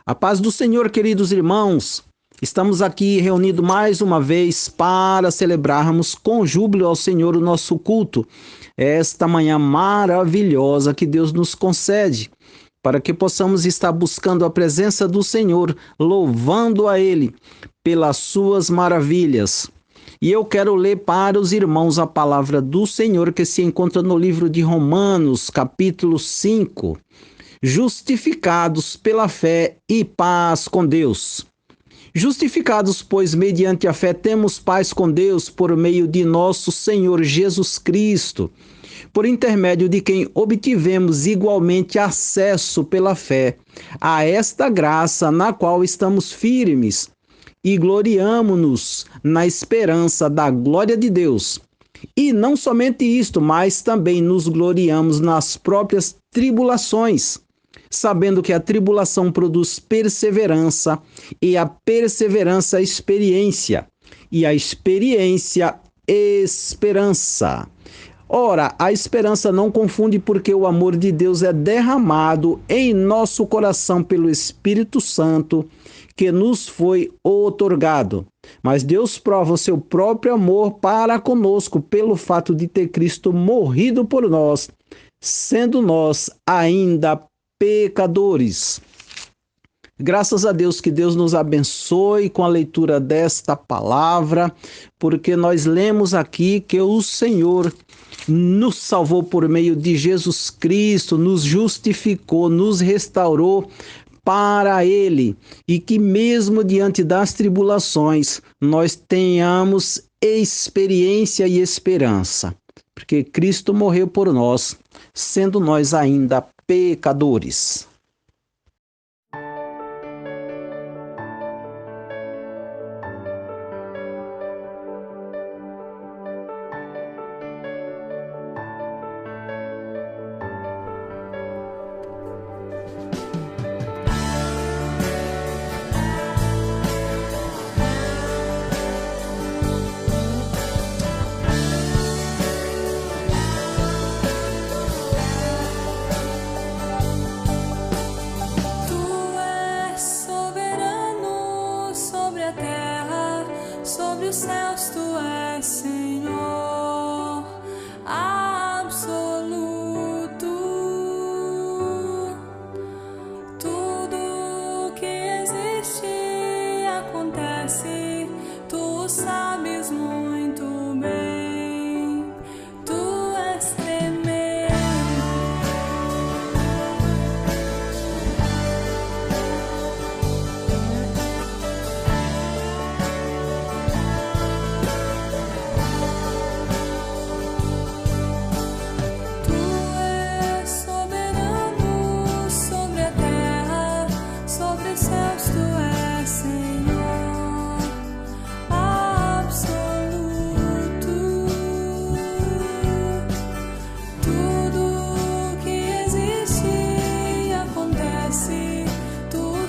A paz do Senhor, queridos irmãos. Estamos aqui reunidos mais uma vez para celebrarmos com júbilo ao Senhor o nosso culto. Esta manhã maravilhosa que Deus nos concede, para que possamos estar buscando a presença do Senhor, louvando a Ele pelas suas maravilhas. E eu quero ler para os irmãos a palavra do Senhor que se encontra no livro de Romanos, capítulo 5. Justificados pela fé e paz com Deus. Justificados, pois, mediante a fé, temos paz com Deus por meio de nosso Senhor Jesus Cristo, por intermédio de quem obtivemos igualmente acesso pela fé a esta graça na qual estamos firmes e gloriamo-nos na esperança da glória de Deus. E não somente isto, mas também nos gloriamos nas próprias tribulações, sabendo que a tribulação produz perseverança, e a perseverança experiência, e a experiência esperança. Ora, a esperança não confunde, porque o amor de Deus é derramado em nosso coração pelo Espírito Santo, que nos foi outorgado. Mas Deus prova o seu próprio amor para conosco pelo fato de ter Cristo morrido por nós, sendo nós ainda pecadores. Graças a Deus, que Deus nos abençoe com a leitura desta palavra, porque nós lemos aqui que o Senhor nos salvou por meio de Jesus Cristo, nos justificou, nos restaurou para Ele, e que mesmo diante das tribulações nós tenhamos experiência e esperança, porque Cristo morreu por nós, sendo nós ainda pecadores. Sobre os céus tu és Senhor absoluto. Tudo que existe acontece, tu sabes muito bem. Tu és tremendo.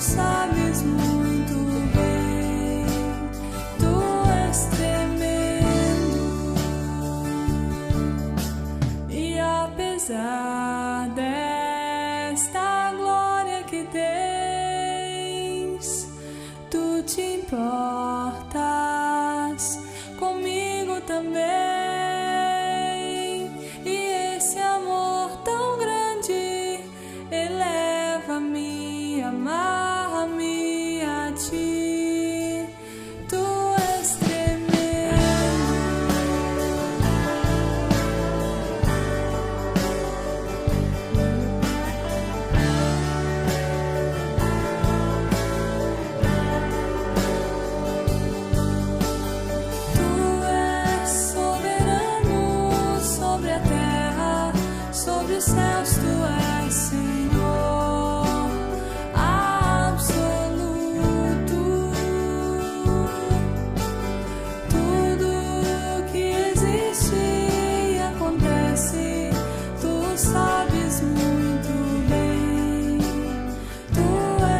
Sabes muito bem, tu és tremendo. E apesar desta glória que tens, tu te importas comigo também. E esse amor tão grande eleva-me a amar. Sobre os céus tu és Senhor absoluto. Tudo que existe acontece, tu sabes muito bem. Tu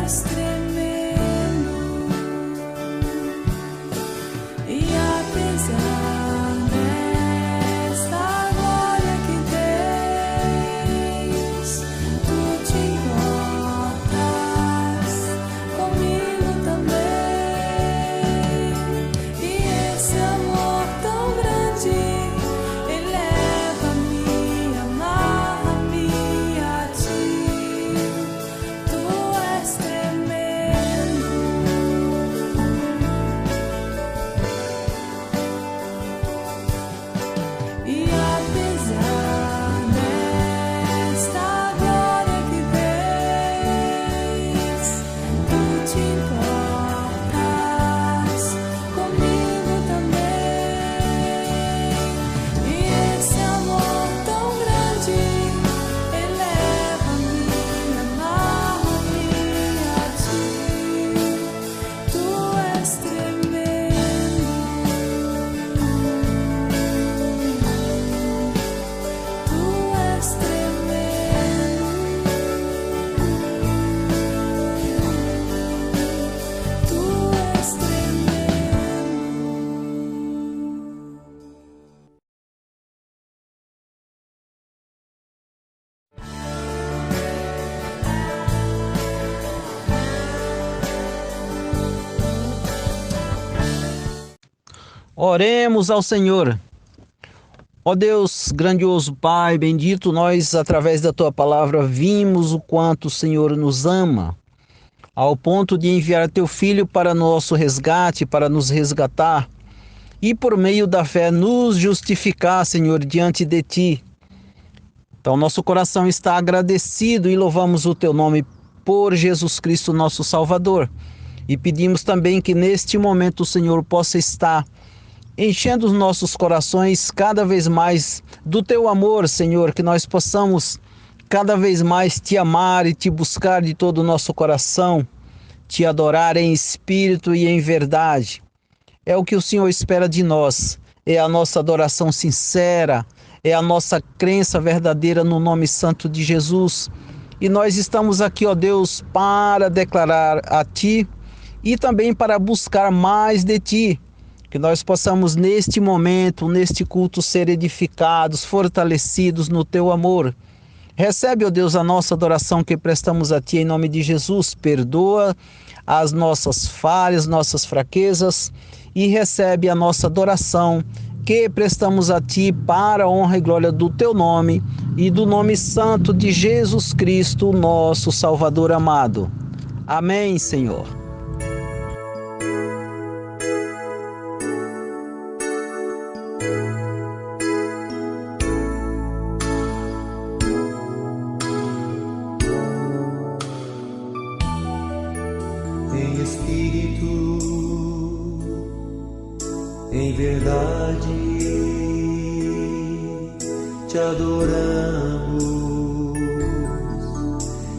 és tremendo. E apesar desta glória que tens, tu Oremos ao Senhor. Ó Deus, grandioso Pai, bendito, nós, através da Tua palavra, vimos o quanto o Senhor nos ama, ao ponto de enviar Teu Filho para nosso resgate, para nos resgatar, e por meio da fé nos justificar, Senhor, diante de Ti. Então, nosso coração está agradecido e louvamos o Teu nome por Jesus Cristo, nosso Salvador. E pedimos também que neste momento o Senhor possa estar enchendo os nossos corações cada vez mais do Teu amor, Senhor, que nós possamos cada vez mais Te amar e Te buscar de todo o nosso coração, Te adorar em espírito e em verdade. É o que o Senhor espera de nós, é a nossa adoração sincera, é a nossa crença verdadeira no nome santo de Jesus. E nós estamos aqui, ó Deus, para declarar a Ti e também para buscar mais de Ti. Que nós possamos neste momento, neste culto, ser edificados, fortalecidos no Teu amor. Recebe, ó Deus, a nossa adoração que prestamos a Ti em nome de Jesus. Perdoa as nossas falhas, nossas fraquezas e recebe a nossa adoração que prestamos a Ti para a honra e glória do Teu nome e do nome santo de Jesus Cristo, nosso Salvador amado. Amém, Senhor. Em espírito, em verdade, te adoramos,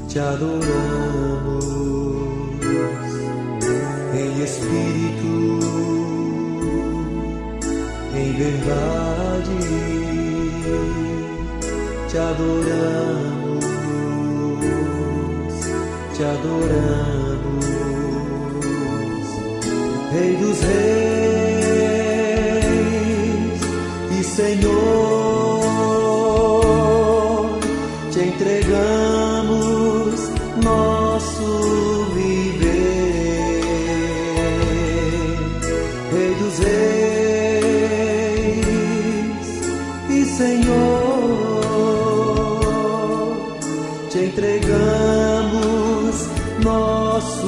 te adoramos. Em espírito, em verdade, te adoramos, te adoramos. Rei dos reis e Senhor, te entregamos nosso viver. Rei dos reis e Senhor, te entregamos nosso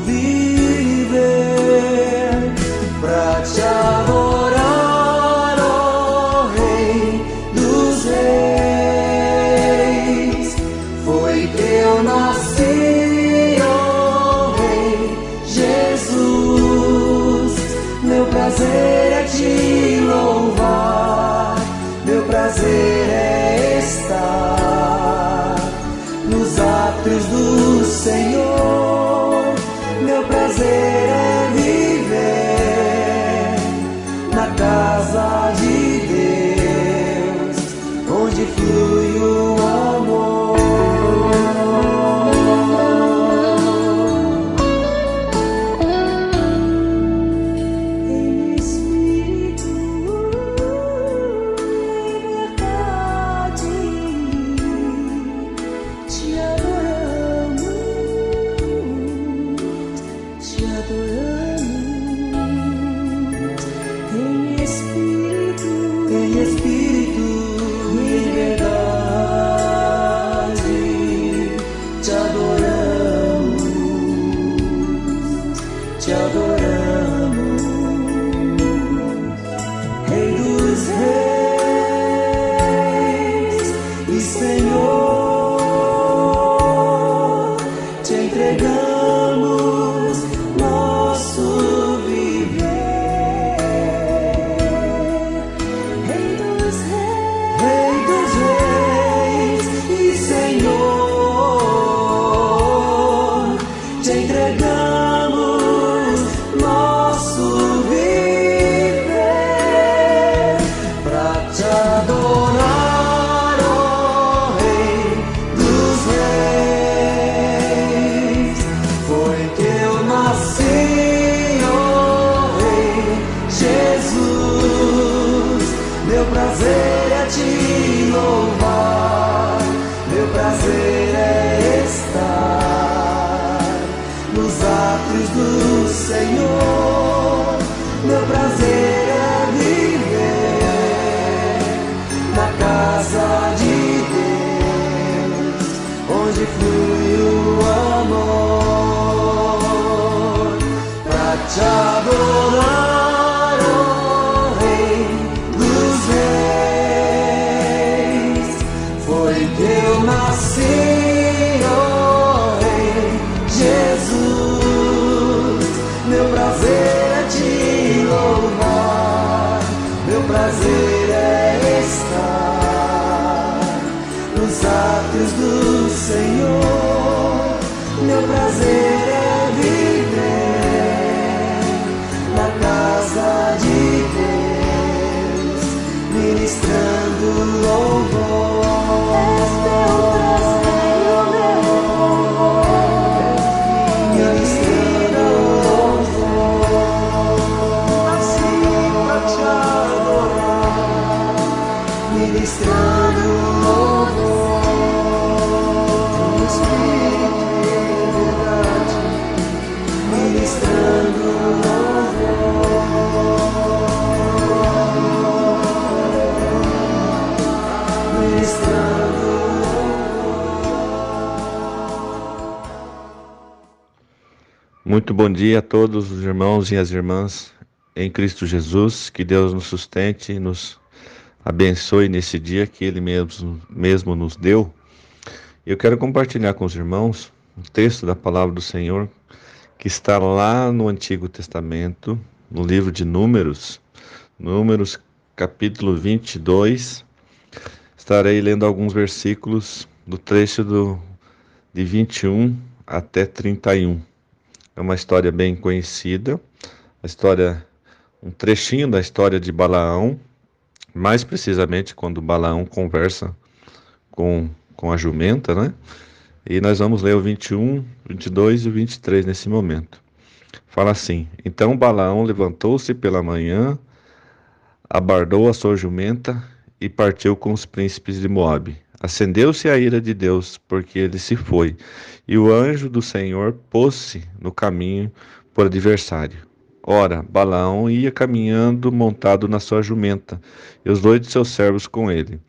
viver. Pra te adorar, ó Rei dos reis, foi que eu nasci, ó Rei Jesus. Meu prazer é te louvar, meu prazer é estar nos átrios do Senhor. Meu prazer é viver na casa de Deus, onde flui o amor. Em espírito, em verdade, te adoramos, te adoramos. Em espírito, em verdade, te adoramos, te adoramos. Rei dos reis e Senhor, te entregamos nosso viver. Rei dos reis e Senhor, te entregamos nosso viver. Pra te adorar, ó Rei dos reis, foi que eu nasci, ó Rei Jesus. Meu prazer é te louvar, meu prazer é estar nos átrios do Senhor. Meu prazer é flui o amor pra te adorar, ó Rei dos Reis. Foi que eu nasci, ó Rei Jesus. Meu prazer é te louvar, meu prazer é estar nos átrios do Senhor. Meu prazer é viver na casa de Deus, ministrando louvor. Este é o prazer, o meu louvor, ministrando louvor. Nasci pra te adorar, ministrando louvor. Espírito e verdade, ministrando louvor, ministrando Muito bom dia a todos os irmãos e as irmãs em Cristo Jesus. Que Deus nos sustente e nos abençoe nesse dia que Ele mesmo nos deu. Eu quero compartilhar com os irmãos um texto da palavra do Senhor que está lá no Antigo Testamento, no livro de Números, capítulo 22. Estarei lendo alguns versículos do trecho de 21 até 31. É uma história bem conhecida, um trechinho da história de Balaão, mais precisamente quando Balaão conversa com a jumenta, né? E nós vamos ler o 21, 22 e o 23 nesse momento. Fala assim: Então Balaão levantou-se pela manhã, abardou a sua jumenta e partiu com os príncipes de Moabe. Acendeu-se a ira de Deus, porque ele se foi, e o anjo do Senhor pôs-se no caminho por adversário. Ora, Balaão ia caminhando montado na sua jumenta, e os 2 de seus servos com ele.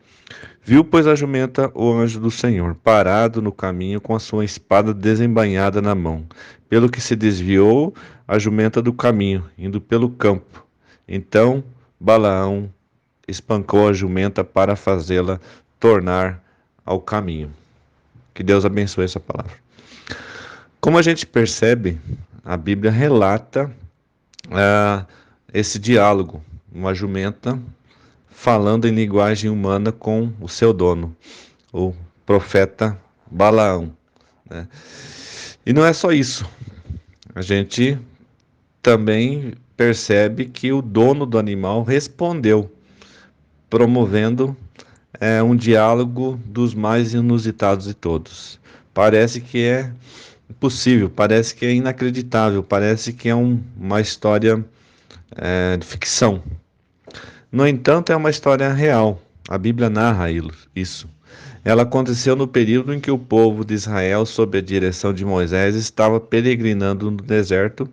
Viu, pois, a jumenta o anjo do Senhor, parado no caminho com a sua espada desembainhada na mão, pelo que se desviou a jumenta do caminho, indo pelo campo. Então Balaão espancou a jumenta para fazê-la tornar ao caminho. Que Deus abençoe essa palavra. Como a gente percebe, a Bíblia relata esse diálogo, uma jumenta falando em linguagem humana com o seu dono, o profeta Balaão, né? E não é só isso. A gente também percebe que o dono do animal respondeu, promovendo um diálogo dos mais inusitados de todos. Parece que é impossível, parece que é inacreditável, parece que é uma história de ficção. No entanto, é uma história real. A Bíblia narra isso. Ela aconteceu no período em que o povo de Israel, sob a direção de Moisés, estava peregrinando no deserto,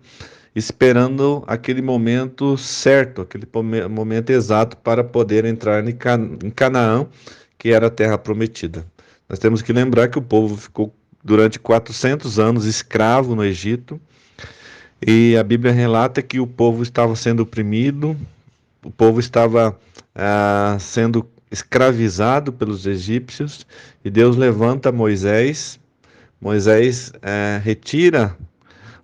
esperando aquele momento certo, aquele momento exato para poder entrar em Canaã, que era a terra prometida. Nós temos que lembrar que o povo ficou durante 400 anos escravo no Egito, e a Bíblia relata que o povo estava sendo oprimido, o povo estava sendo escravizado pelos egípcios, e Deus levanta Moisés. Moisés retira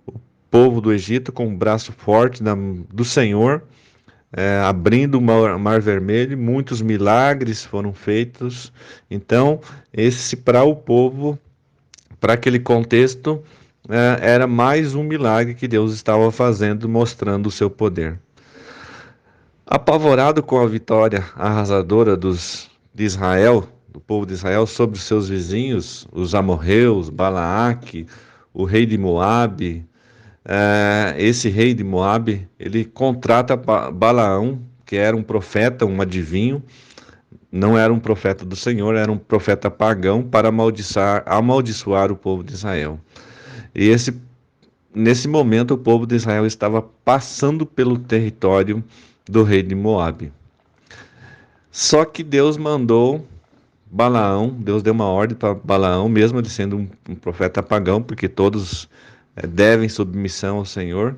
o povo do Egito com o braço forte do Senhor, abrindo o mar Vermelho. Muitos milagres foram feitos. Então, esse para o povo, para aquele contexto, era mais um milagre que Deus estava fazendo, mostrando o seu poder. Apavorado com a vitória arrasadora de Israel, do povo de Israel, sobre os seus vizinhos, os amorreus, Balaque, o rei de Moabe, esse rei de Moabe, ele contrata Balaão, que era um profeta, um adivinho, não era um profeta do Senhor, era um profeta pagão, para amaldiçoar o povo de Israel. E nesse momento o povo de Israel estava passando pelo território do rei de Moabe. Só que Deus mandou Balaão, Deus deu uma ordem para Balaão, mesmo ele sendo um profeta pagão, porque todos devem submissão ao Senhor.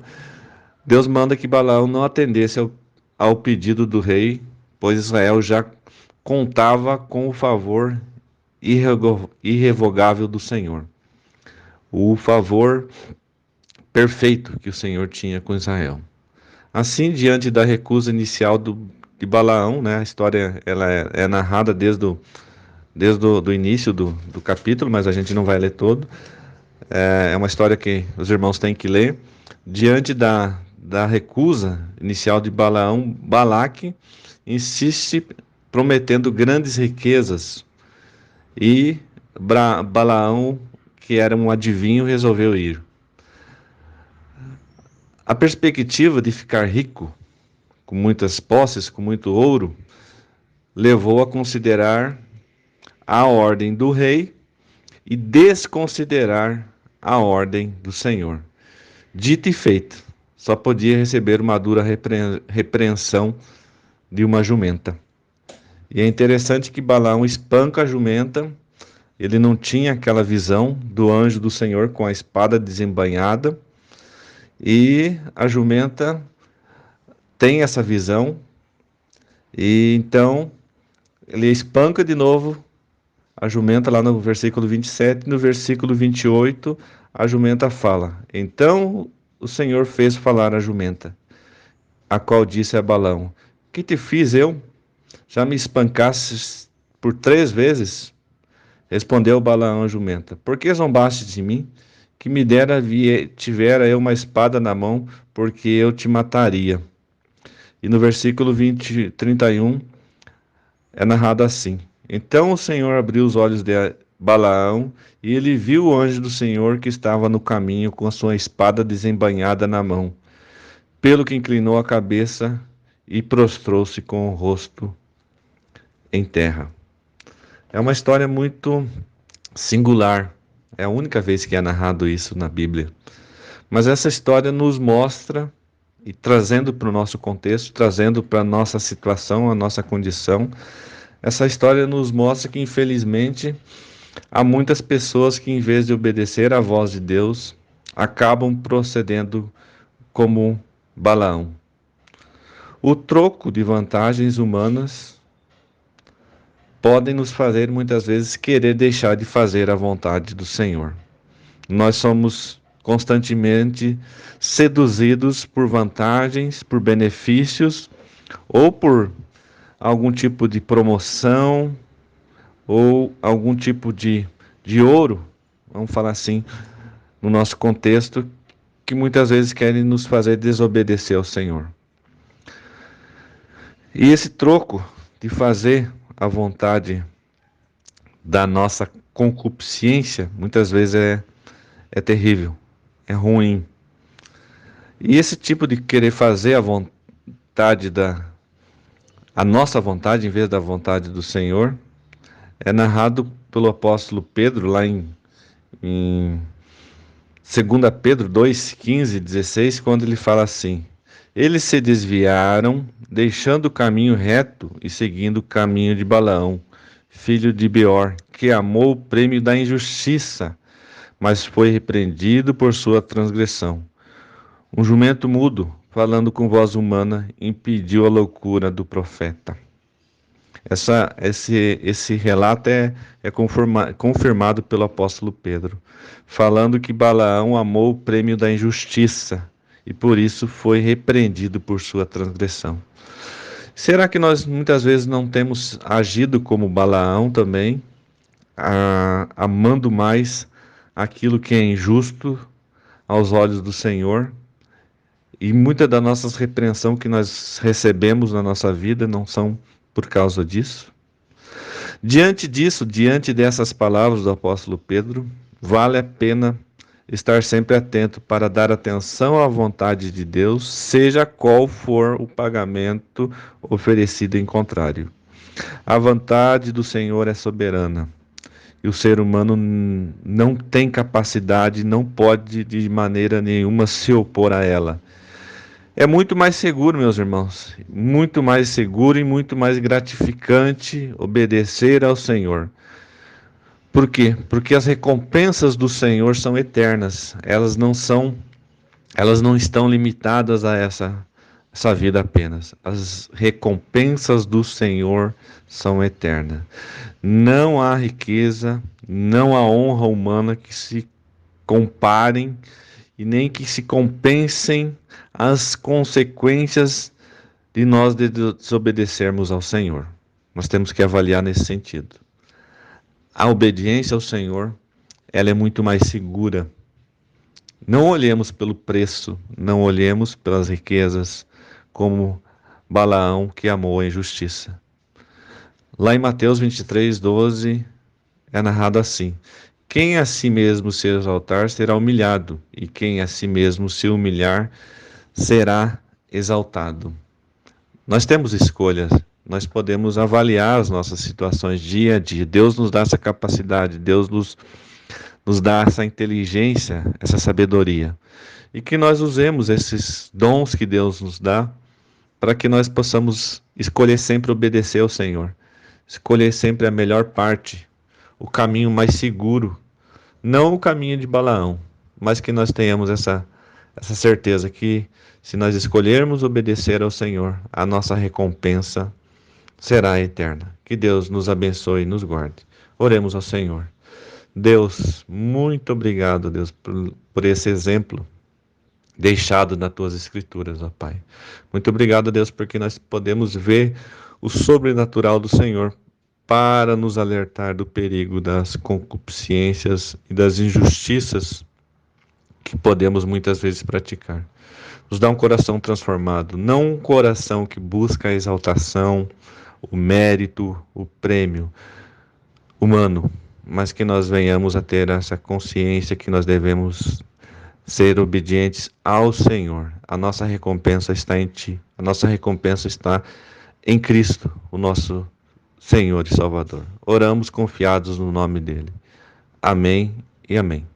Deus manda que Balaão não atendesse ao pedido do rei, pois Israel já contava com o favor irrevogável do Senhor. O favor perfeito que o Senhor tinha com Israel. Assim, diante da recusa inicial de Balaão, né, a história ela é narrada desde o início do capítulo, mas a gente não vai ler todo. É uma história que os irmãos têm que ler. Diante da recusa inicial de Balaão, Balaque insiste prometendo grandes riquezas e Balaão, que era um adivinho, resolveu ir. A perspectiva de ficar rico, com muitas posses, com muito ouro, levou a considerar a ordem do rei e desconsiderar a ordem do Senhor. Dito e feito, só podia receber uma dura repreensão de uma jumenta. E é interessante que Balaão espanca a jumenta, ele não tinha aquela visão do anjo do Senhor com a espada desembainhada, e a jumenta tem essa visão, e então ele espanca de novo a jumenta lá no versículo 27, no versículo 28, a jumenta fala: Então o Senhor fez falar a jumenta, a qual disse a Balaão: Que te fiz eu? Já me espancastes por 3 vezes? Respondeu Balaão a jumenta: Por que zombaste de mim? Que me tivera eu uma espada na mão, porque eu te mataria. E no versículo 31 é narrado assim: Então o Senhor abriu os olhos de Balaão, e ele viu o anjo do Senhor que estava no caminho com a sua espada desembainhada na mão, pelo que inclinou a cabeça e prostrou-se com o rosto em terra. É uma história muito singular. É a única vez que é narrado isso na Bíblia. Mas essa história nos mostra, e trazendo para o nosso contexto, trazendo para a nossa situação, a nossa condição, essa história nos mostra que, infelizmente, há muitas pessoas que, em vez de obedecer à voz de Deus, acabam procedendo como Balaão. O troco de vantagens humanas podem nos fazer, muitas vezes, querer deixar de fazer a vontade do Senhor. Nós somos constantemente seduzidos por vantagens, por benefícios, ou por algum tipo de promoção, ou algum tipo de ouro, vamos falar assim, no nosso contexto, que muitas vezes querem nos fazer desobedecer ao Senhor. E esse troco de fazer a vontade da nossa concupiscência, muitas vezes é terrível, é ruim. E esse tipo de querer fazer a vontade a nossa vontade em vez da vontade do Senhor, é narrado pelo apóstolo Pedro lá em 2 Pedro 2, 15 e 16, quando ele fala assim: Eles se desviaram, deixando o caminho reto e seguindo o caminho de Balaão, filho de Beor, que amou o prêmio da injustiça, mas foi repreendido por sua transgressão. Um jumento mudo, falando com voz humana, impediu a loucura do profeta. Esse relato é confirmado pelo apóstolo Pedro, falando que Balaão amou o prêmio da injustiça e por isso foi repreendido por sua transgressão. Será que nós muitas vezes não temos agido como Balaão também, amando mais aquilo que é injusto aos olhos do Senhor? E muita da nossa repreensão que nós recebemos na nossa vida não são por causa disso? Diante dessas palavras do apóstolo Pedro, vale a pena estar sempre atento para dar atenção à vontade de Deus, seja qual for o pagamento oferecido em contrário. A vontade do Senhor é soberana, e o ser humano não tem capacidade, não pode de maneira nenhuma se opor a ela. É muito mais seguro, meus irmãos, muito mais seguro e muito mais gratificante obedecer ao Senhor. Por quê? Porque as recompensas do Senhor são eternas. Elas não estão limitadas a essa vida apenas. As recompensas do Senhor são eternas. Não há riqueza, não há honra humana que se comparem e nem que se compensem as consequências de nós desobedecermos ao Senhor. Nós temos que avaliar nesse sentido. A obediência ao Senhor, ela é muito mais segura. Não olhemos pelo preço, não olhemos pelas riquezas, como Balaão que amou a injustiça. Lá em Mateus 23:12 é narrado assim: quem a si mesmo se exaltar será humilhado, e quem a si mesmo se humilhar será exaltado. Nós temos escolhas, nós podemos avaliar as nossas situações dia a dia. Deus nos dá essa capacidade, Deus nos dá essa inteligência, essa sabedoria. E que nós usemos esses dons que Deus nos dá para que nós possamos escolher sempre obedecer ao Senhor. Escolher sempre a melhor parte, o caminho mais seguro. Não o caminho de Balaão, mas que nós tenhamos essa certeza que se nós escolhermos obedecer ao Senhor, a nossa recompensa será eterna. Que Deus nos abençoe e nos guarde. Oremos ao Senhor. Deus, muito obrigado, Deus, por esse exemplo deixado nas tuas escrituras, ó Pai. Muito obrigado, Deus, porque nós podemos ver o sobrenatural do Senhor para nos alertar do perigo das concupiscências e das injustiças que podemos muitas vezes praticar. Nos dá um coração transformado, não um coração que busca a exaltação, o mérito, o prêmio humano, mas que nós venhamos a ter essa consciência que nós devemos ser obedientes ao Senhor. A nossa recompensa está em Ti, a nossa recompensa está em Cristo, o nosso Senhor e Salvador. Oramos confiados no nome dEle. Amém e amém.